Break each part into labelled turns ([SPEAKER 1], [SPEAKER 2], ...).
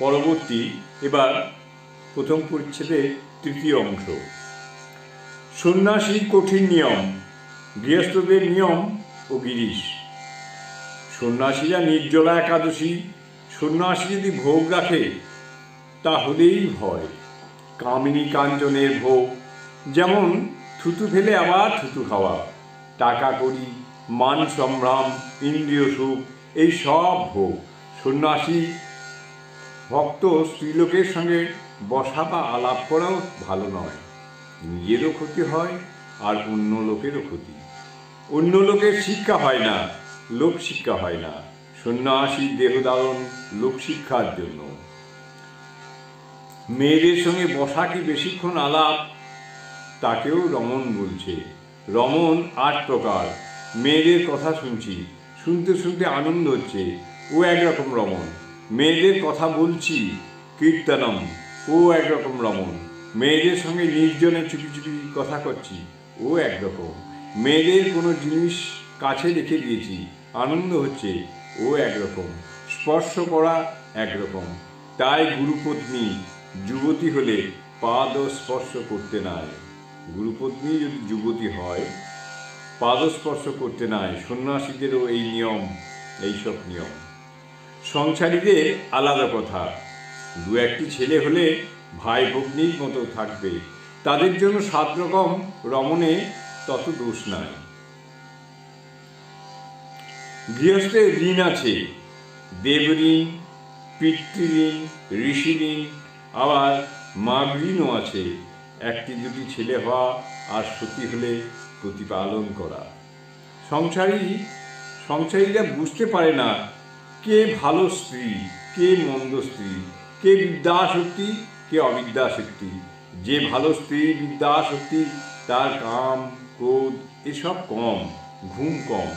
[SPEAKER 1] পরবর্তী এবার প্রথম পরিচ্ছেদে তৃতীয় অংশ। সন্ন্যাসীর কঠিন নিয়ম, গৃহস্থদের নিয়ম ও গিরিশ। সন্ন্যাসীরা নির্জলা একাদশী, সন্ন্যাসী যদি ভোগ রাখে তাহলেই হয় কামিনী কাঞ্চনের ভোগ, যেমন থুতু ফেলে আবার থুতু খাওয়া, টাকা কড়ি, মান সম্ভ্রাম, ইন্দ্রিয় সুখ, এই সব ভোগ। সন্ন্যাসী ভক্ত স্ত্রীলোকের সঙ্গে বসা বা আলাপ করাও ভালো নয়, নিজেরও ক্ষতি হয় আর অন্য লোকেরও ক্ষতি। অন্য লোকের শিক্ষা হয় না, লোক শিক্ষা হয় না। সন্ন্যাসীর দেহধারণ লোকশিক্ষার জন্য। মেয়েদের সঙ্গে বসা কি বেশিক্ষণ আলাপ, তাকেও রমণ বলছে। রমণ 8 প্রকার। মেয়েদের কথা শুনছি, শুনতে শুনতে আনন্দ হচ্ছে, ও একরকম রমণ। মেয়েদের কথা বলছি, কীর্তনম, ও একরকম রমণ। মেয়েদের সঙ্গে নির্জনে চুপি চুপি কথা করছি, ও একরকম। মেয়েদের কোনো জিনিস কাছে রেখে দিয়েছি, আনন্দ হচ্ছে, ও একরকম। স্পর্শ করা একরকম। তাই গুরুপত্নী যুবতী হলে পাদ স্পর্শ করতে নাই। গুরুপত্নী যদি যুবতী হয় পাদস্পর্শ করতে নাই। সন্ন্যাসীদেরও এই নিয়ম, এইসব নিয়ম। সংসারীদের আলাদা কথা। 2-1টি ছেলে হলে ভাই ভগ্নির মতো থাকবে, তাদের জন্য 7 রকম রমণে তত দোষ নাই। গৃহস্থের ঋণ আছে, দেবঋণ, পিতৃঋণ, ঋষিঋণ, আবার মাগঋণও আছে। 1-2টি ছেলে হওয়া আর সতী হলে প্রতিপালন করা। সংসারীরা বুঝতে পারে না কে ভালো স্ত্রী, কে মন্দ স্ত্রী, কে বিদ্যাশক্তি, কে অবিদ্যাশক্তি। যে ভালো স্ত্রী বিদ্যাশক্তি তার কাম ক্রোধ এসব কম, ঘুম কম।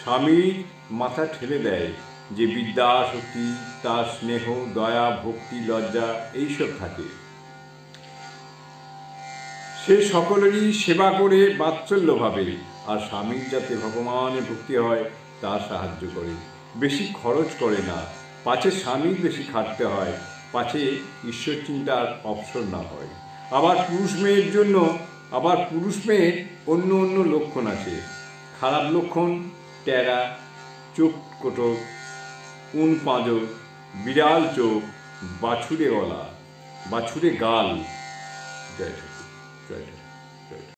[SPEAKER 1] স্বামীর মাথা ঠেলে দেয় যে বিদ্যাশক্তি, তার স্নেহ, দয়া, ভক্তি, লজ্জা এইসব থাকে। সে সকলেরই সেবা করে বাৎসল্যভাবে, আর স্বামীর যাতে ভগবানে ভক্তি হয় তার সাহায্য করে। বেশি খরচ করে না, পাছে স্বামীর বেশি খাটতে হয়, পাছে ঈশ্বর চিন্তার অবসর না হয়। আবার পুরুষ মেয়ের অন্য অন্য লক্ষণ আছে। খারাপ লক্ষণ: টেরা, চোখ কোটক, উন পাঁজর, বিড়াল চোখ, বাছুরে গলা, বাছুরে গাল। জয় ঠাকুর, জয় ঠাকুর, জয় ঠাকুর।